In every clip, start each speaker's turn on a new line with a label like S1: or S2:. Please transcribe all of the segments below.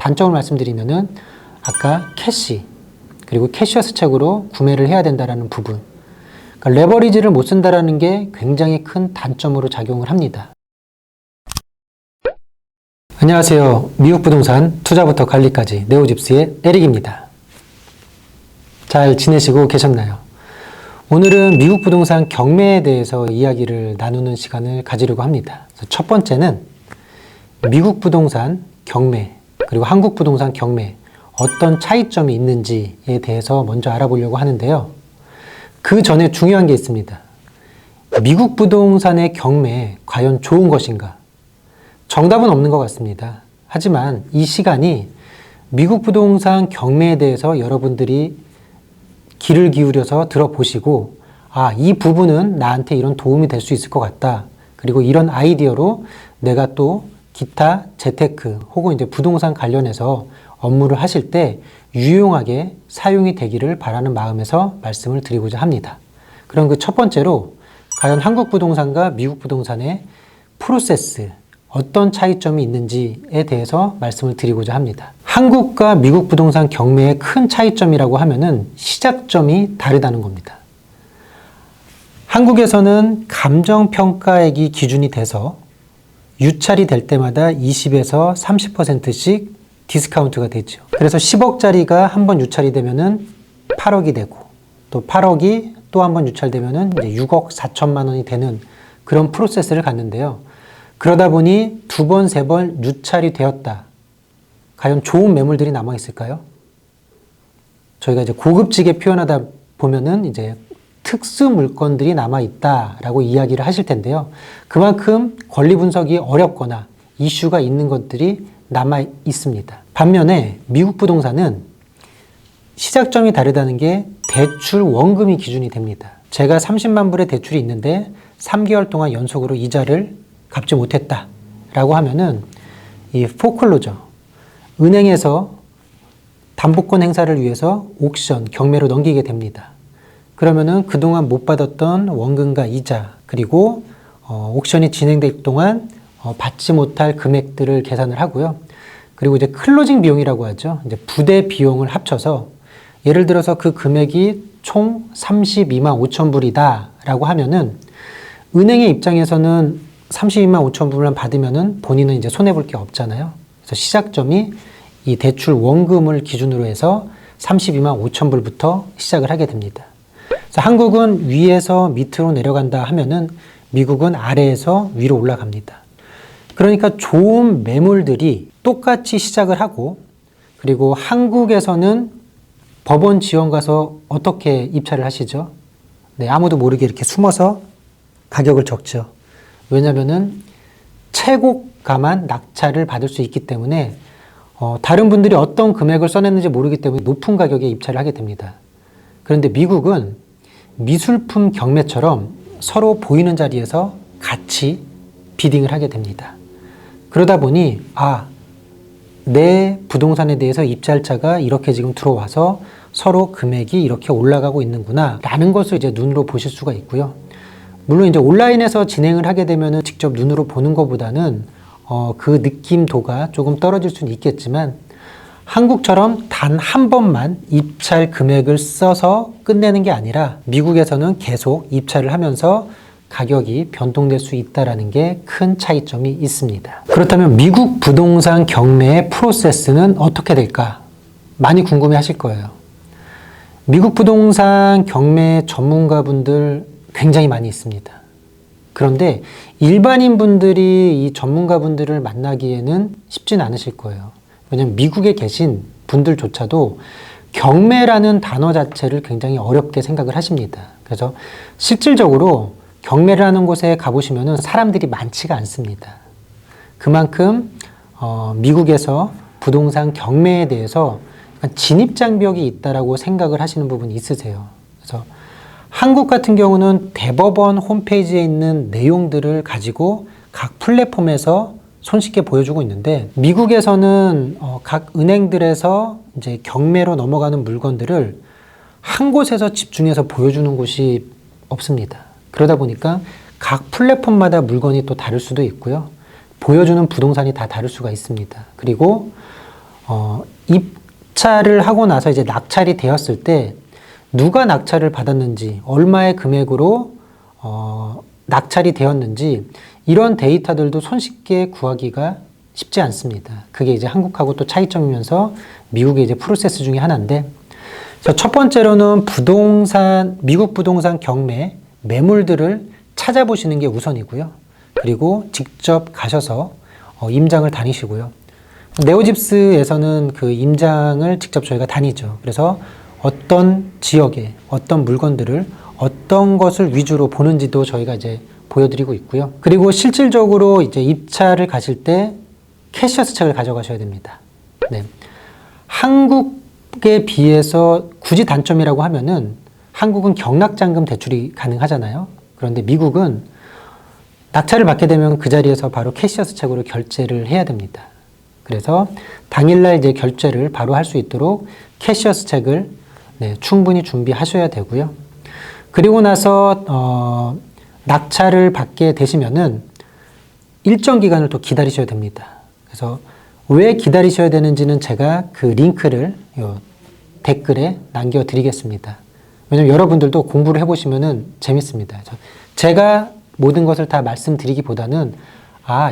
S1: 단점을 말씀드리면은 아까 캐시, 그리고 캐시어스 책으로 구매를 해야 된다는 부분. 그러니까 레버리지를 못 쓴다는 게 굉장히 큰 단점으로 작용을 합니다. 안녕하세요. 미국 부동산 투자부터 관리까지 네오집스의 에릭입니다. 잘 지내시고 계셨나요? 오늘은 미국 부동산 경매에 대해서 이야기를 나누는 시간을 가지려고 합니다. 첫 번째는 미국 부동산 경매, 그리고 한국 부동산 경매, 어떤 차이점이 있는지에 대해서 먼저 알아보려고 하는데요. 그 전에 중요한 게 있습니다. 미국 부동산의 경매, 과연 좋은 것인가? 정답은 없는 것 같습니다. 하지만 이 시간이 미국 부동산 경매에 대해서 여러분들이 귀를 기울여서 들어보시고, 이 부분은 나한테 이런 도움이 될 수 있을 것 같다. 그리고 이런 아이디어로 내가 또 기타 재테크 혹은 이제 부동산 관련해서 업무를 하실 때 유용하게 사용이 되기를 바라는 마음에서 말씀을 드리고자 합니다. 그럼 그 첫 번째로 과연 한국 부동산과 미국 부동산의 프로세스, 어떤 차이점이 있는지에 대해서 말씀을 드리고자 합니다. 한국과 미국 부동산 경매의 큰 차이점이라고 하면은 시작점이 다르다는 겁니다. 한국에서는 감정평가액이 기준이 돼서 유찰이 될 때마다 20에서 30%씩 디스카운트가 되죠. 그래서 10억짜리가 한 번 유찰이 되면은 8억이 되고, 또 8억이 또 한 번 유찰되면은 이제 6억 4천만 원이 되는 그런 프로세스를 갔는데요. 그러다 보니 두 번, 세 번 유찰이 되었다. 과연 좋은 매물들이 남아 있을까요? 저희가 이제 고급지게 표현하다 보면은 이제 특수 물건들이 남아 있다라고 이야기를 하실 텐데요. 그만큼 권리 분석이 어렵거나 이슈가 있는 것들이 남아 있습니다. 반면에 미국 부동산은 시작점이 다르다는 게 대출 원금이 기준이 됩니다. 제가 30만 불의 대출이 있는데 3개월 동안 연속으로 이자를 갚지 못했다 라고 하면은 이 포클로저, 은행에서 담보권 행사를 위해서 옥션, 경매로 넘기게 됩니다. 그러면은 그동안 못 받았던 원금과 이자, 그리고 옥션이 진행될 동안 받지 못할 금액들을 계산을 하고요. 그리고 이제 클로징 비용이라고 하죠. 이제 부대 비용을 합쳐서 예를 들어서 그 금액이 총 32만 5천 불이다 라고 하면은 은행의 입장에서는 32만 5천 불만 받으면은 본인은 이제 손해볼 게 없잖아요. 그래서 시작점이 이 대출 원금을 기준으로 해서 32만 5천 불부터 시작을 하게 됩니다. 그래서 한국은 위에서 밑으로 내려간다 하면은 미국은 아래에서 위로 올라갑니다. 그러니까 좋은 매물들이 똑같이 시작을 하고, 그리고 한국에서는 법원 지원 가서 어떻게 입찰을 하시죠? 네, 아무도 모르게 이렇게 숨어서 가격을 적죠. 왜냐면은 최고가만 낙찰을 받을 수 있기 때문에 다른 분들이 어떤 금액을 써냈는지 모르기 때문에 높은 가격에 입찰을 하게 됩니다. 그런데 미국은 미술품 경매처럼 서로 보이는 자리에서 같이 비딩을 하게 됩니다. 그러다 보니 내 부동산에 대해서 입찰자가 이렇게 지금 들어와서 서로 금액이 이렇게 올라가고 있는구나 라는 것을 이제 눈으로 보실 수가 있고요. 물론 이제 온라인에서 진행을 하게 되면은 직접 눈으로 보는 것보다는 그 느낌도가 조금 떨어질 수는 있겠지만, 한국처럼 단 한 번만 입찰 금액을 써서 끝내는 게 아니라 미국에서는 계속 입찰을 하면서 가격이 변동될 수 있다는 게 큰 차이점이 있습니다. 그렇다면 미국 부동산 경매의 프로세스는 어떻게 될까? 많이 궁금해 하실 거예요. 미국 부동산 경매 전문가분들 굉장히 많이 있습니다. 그런데 일반인 분들이 이 전문가분들을 만나기에는 쉽진 않으실 거예요. 왜냐하면 미국에 계신 분들조차도 경매라는 단어 자체를 굉장히 어렵게 생각을 하십니다. 그래서 실질적으로 경매를 하는 곳에 가보시면은 사람들이 많지가 않습니다. 그만큼 미국에서 부동산 경매에 대해서 진입장벽이 있다라고 생각을 하시는 부분이 있으세요. 그래서 한국 같은 경우는 대법원 홈페이지에 있는 내용들을 가지고 각 플랫폼에서 손쉽게 보여주고 있는데, 미국에서는 각 은행들에서 이제 경매로 넘어가는 물건들을 한 곳에서 집중해서 보여주는 곳이 없습니다. 그러다 보니까 각 플랫폼마다 물건이 또 다를 수도 있고요. 보여주는 부동산이 다 다를 수가 있습니다. 그리고 입찰을 하고 나서 이제 낙찰이 되었을 때 누가 낙찰을 받았는지, 얼마의 금액으로 낙찰이 되었는지 이런 데이터들도 손쉽게 구하기가 쉽지 않습니다. 그게 이제 한국하고 또 차이점이면서 미국의 이제 프로세스 중에 하나인데, 첫 번째로는 미국 부동산 경매 매물들을 찾아보시는 게 우선이고요. 그리고 직접 가셔서 임장을 다니시고요. 네오집스에서는 그 임장을 직접 저희가 다니죠. 그래서 어떤 지역에 어떤 물건들을 어떤 것을 위주로 보는지도 저희가 이제 보여드리고 있고요. 그리고 실질적으로 이제 입찰을 가실 때 캐시어스 책을 가져가셔야 됩니다. 네. 한국에 비해서 굳이 단점이라고 하면은 한국은 경락잔금 대출이 가능하잖아요. 그런데 미국은 낙찰을 받게 되면 그 자리에서 바로 캐시어스 책으로 결제를 해야 됩니다. 그래서 당일날 이제 결제를 바로 할 수 있도록 캐시어스 책을 충분히 준비하셔야 되고요. 그리고 나서 낙찰을 받게 되시면은 일정 기간을 또 기다리셔야 됩니다. 그래서 왜 기다리셔야 되는지는 제가 그 링크를 댓글에 남겨드리겠습니다. 왜냐면 여러분들도 공부를 해보시면은 재밌습니다. 제가 모든 것을 다 말씀드리기보다는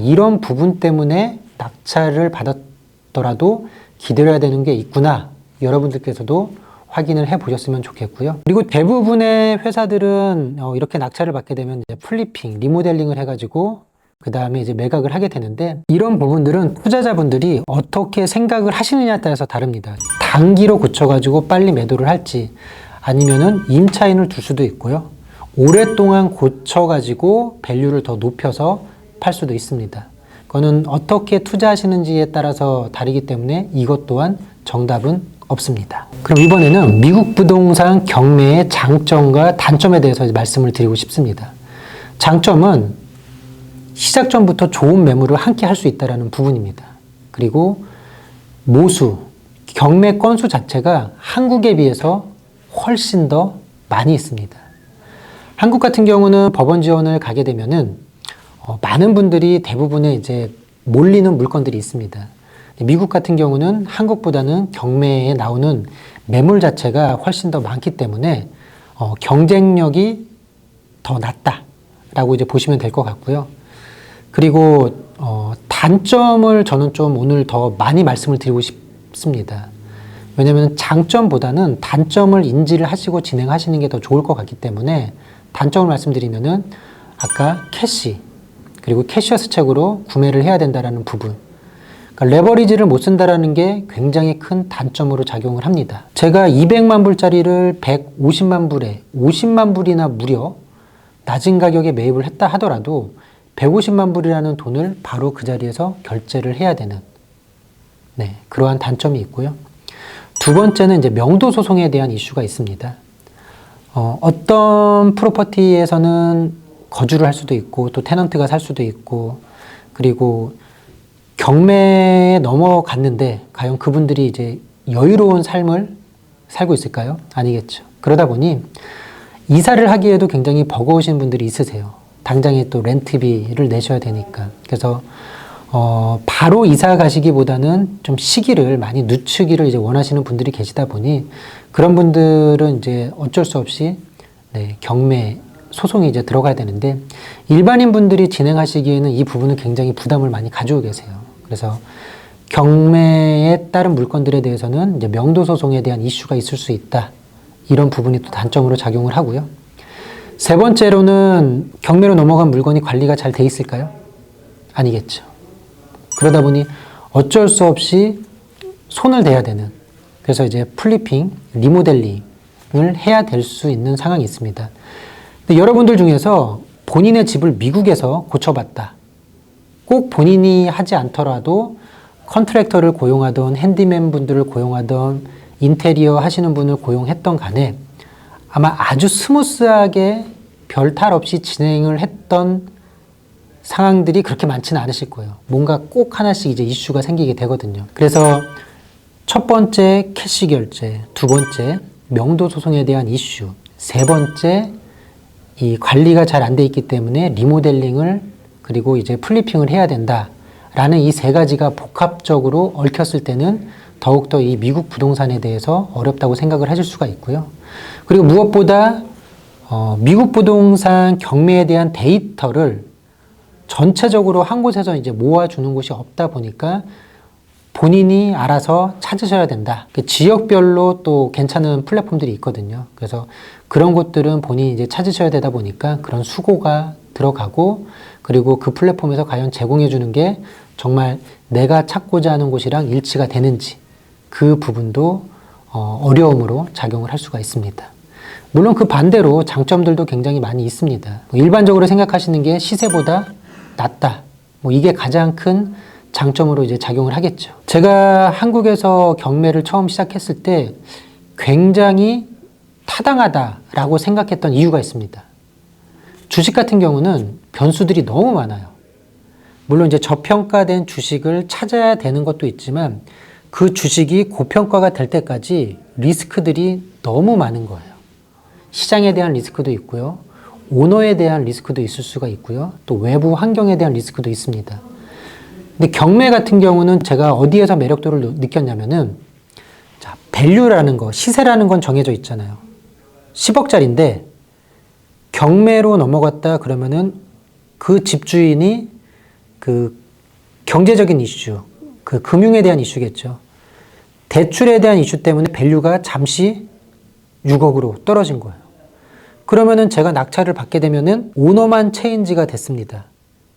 S1: 이런 부분 때문에 낙찰을 받았더라도 기다려야 되는 게 있구나. 여러분들께서도 확인을 해 보셨으면 좋겠고요. 그리고 대부분의 회사들은 이렇게 낙찰을 받게 되면 이제 플리핑, 리모델링을 해가지고 그 다음에 이제 매각을 하게 되는데, 이런 부분들은 투자자분들이 어떻게 생각을 하시느냐에 따라서 다릅니다. 단기로 고쳐가지고 빨리 매도를 할지, 아니면은 임차인을 둘 수도 있고요. 오랫동안 고쳐가지고 밸류를 더 높여서 팔 수도 있습니다. 그거는 어떻게 투자하시는지에 따라서 다르기 때문에 이것 또한 정답은 없습니다. 그럼 이번에는 미국 부동산 경매의 장점과 단점에 대해서 말씀을 드리고 싶습니다. 장점은 시작 전부터 좋은 매물을 함께 할 수 있다는 부분입니다. 그리고 경매 건수 자체가 한국에 비해서 훨씬 더 많이 있습니다. 한국 같은 경우는 법원 지원을 가게 되면은 많은 분들이 대부분의 이제 몰리는 물건들이 있습니다. 미국 같은 경우는 한국보다는 경매에 나오는 매물 자체가 훨씬 더 많기 때문에 경쟁력이 더 낮다라고 이제 보시면 될 것 같고요. 그리고 단점을 저는 좀 오늘 더 많이 말씀을 드리고 싶습니다. 왜냐하면 장점보다는 단점을 인지를 하시고 진행하시는 게 더 좋을 것 같기 때문에 단점을 말씀드리면은 아까 캐시, 그리고 캐시어스 책으로 구매를 해야 된다는 부분, 그러니까 레버리지를 못 쓴다는 게 굉장히 큰 단점으로 작용을 합니다. 제가 200만 불짜리를 150만 불에 50만 불이나 무려 낮은 가격에 매입을 했다 하더라도 150만 불이라는 돈을 바로 그 자리에서 결제를 해야 되는 그러한 단점이 있고요. 두 번째는 이제 명도 소송에 대한 이슈가 있습니다. 어떤 프로퍼티에서는 거주를 할 수도 있고 또 테넌트가 살 수도 있고, 그리고 경매에 넘어갔는데 과연 그분들이 이제 여유로운 삶을 살고 있을까요? 아니겠죠. 그러다 보니 이사를 하기에도 굉장히 버거우신 분들이 있으세요. 당장에 또 렌트비를 내셔야 되니까. 그래서 바로 이사 가시기보다는 좀 시기를 많이 늦추기를 이제 원하시는 분들이 계시다 보니 그런 분들은 이제 어쩔 수 없이 경매 소송이 이제 들어가야 되는데, 일반인 분들이 진행하시기에는 이 부분은 굉장히 부담을 많이 가지고 계세요. 그래서 경매에 따른 물건들에 대해서는 이제 명도 소송에 대한 이슈가 있을 수 있다. 이런 부분이 또 단점으로 작용을 하고요. 세 번째로는 경매로 넘어간 물건이 관리가 잘 돼 있을까요? 아니겠죠. 그러다 보니 어쩔 수 없이 손을 대야 되는, 그래서 이제 플리핑, 리모델링을 해야 될 수 있는 상황이 있습니다. 근데 여러분들 중에서 본인의 집을 미국에서 고쳐봤다. 꼭 본인이 하지 않더라도 컨트랙터를 고용하던, 핸디맨 분들을 고용하던, 인테리어 하시는 분을 고용했던 간에 아마 아주 스무스하게 별탈 없이 진행을 했던 상황들이 그렇게 많지는 않으실 거예요. 뭔가 꼭 하나씩 이제 이슈가 생기게 되거든요. 그래서 첫 번째 캐시 결제, 두 번째 명도 소송에 대한 이슈, 세 번째 이 관리가 잘 안 돼 있기 때문에 리모델링을, 그리고 이제 플리핑을 해야 된다라는 이 세 가지가 복합적으로 얽혔을 때는 더욱더 이 미국 부동산에 대해서 어렵다고 생각을 하실 수가 있고요. 그리고 무엇보다 미국 부동산 경매에 대한 데이터를 전체적으로 한 곳에서 이제 모아주는 곳이 없다 보니까 본인이 알아서 찾으셔야 된다. 그 지역별로 또 괜찮은 플랫폼들이 있거든요. 그래서 그런 곳들은 본인이 이제 찾으셔야 되다 보니까 그런 수고가 들어가고, 그리고 그 플랫폼에서 과연 제공해 주는 게 정말 내가 찾고자 하는 곳이랑 일치가 되는지, 그 부분도 어려움으로 작용을 할 수가 있습니다. 물론 그 반대로 장점들도 굉장히 많이 있습니다. 일반적으로 생각하시는 게 시세보다 낮다. 이게 가장 큰 장점으로 이제 작용을 하겠죠. 제가 한국에서 경매를 처음 시작했을 때 굉장히 타당하다라고 생각했던 이유가 있습니다. 주식 같은 경우는 변수들이 너무 많아요. 물론 이제 저평가된 주식을 찾아야 되는 것도 있지만 그 주식이 고평가가 될 때까지 리스크들이 너무 많은 거예요. 시장에 대한 리스크도 있고요. 오너에 대한 리스크도 있을 수가 있고요. 또 외부 환경에 대한 리스크도 있습니다. 근데 경매 같은 경우는 제가 어디에서 매력도를 느꼈냐면은, 자, 밸류라는 거, 시세라는 건 정해져 있잖아요. 10억짜리인데 경매로 넘어갔다 그러면은 그 집주인이 그 경제적인 이슈, 그 금융에 대한 이슈겠죠. 대출에 대한 이슈 때문에 밸류가 잠시 6억으로 떨어진 거예요. 그러면은 제가 낙찰을 받게 되면은 오너만 체인지가 됐습니다.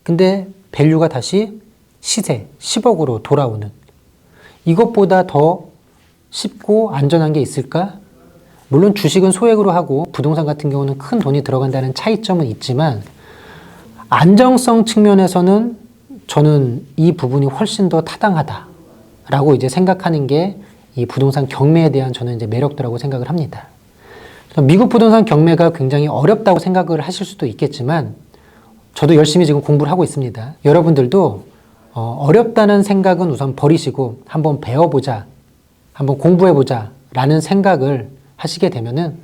S1: 근데 밸류가 다시 시세 10억으로 돌아오는, 이것보다 더 쉽고 안전한 게 있을까? 물론 주식은 소액으로 하고 부동산 같은 경우는 큰 돈이 들어간다는 차이점은 있지만 안정성 측면에서는 저는 이 부분이 훨씬 더 타당하다라고 이제 생각하는 게 이 부동산 경매에 대한 저는 이제 매력도라고 생각을 합니다. 미국 부동산 경매가 굉장히 어렵다고 생각을 하실 수도 있겠지만 저도 열심히 지금 공부를 하고 있습니다. 여러분들도 어렵다는 생각은 우선 버리시고 한번 배워보자, 한번 공부해보자 라는 생각을 하시게 되면은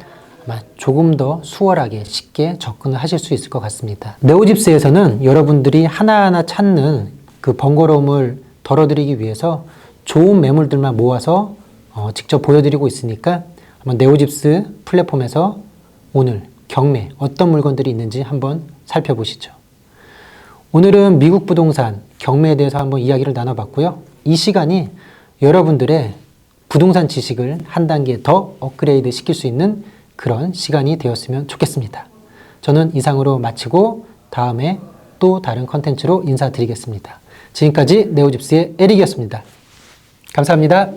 S1: 아마 조금 더 수월하게 쉽게 접근을 하실 수 있을 것 같습니다. 네오집스에서는 여러분들이 하나하나 찾는 그 번거로움을 덜어드리기 위해서 좋은 매물들만 모아서 직접 보여드리고 있으니까 한번 네오집스 플랫폼에서 오늘 경매 어떤 물건들이 있는지 한번 살펴보시죠. 오늘은 미국 부동산 경매에 대해서 한번 이야기를 나눠봤고요. 이 시간이 여러분들의 부동산 지식을 한 단계 더 업그레이드 시킬 수 있는 그런 시간이 되었으면 좋겠습니다. 저는 이상으로 마치고 다음에 또 다른 컨텐츠로 인사드리겠습니다. 지금까지 네오집스의 에릭이었습니다. 감사합니다.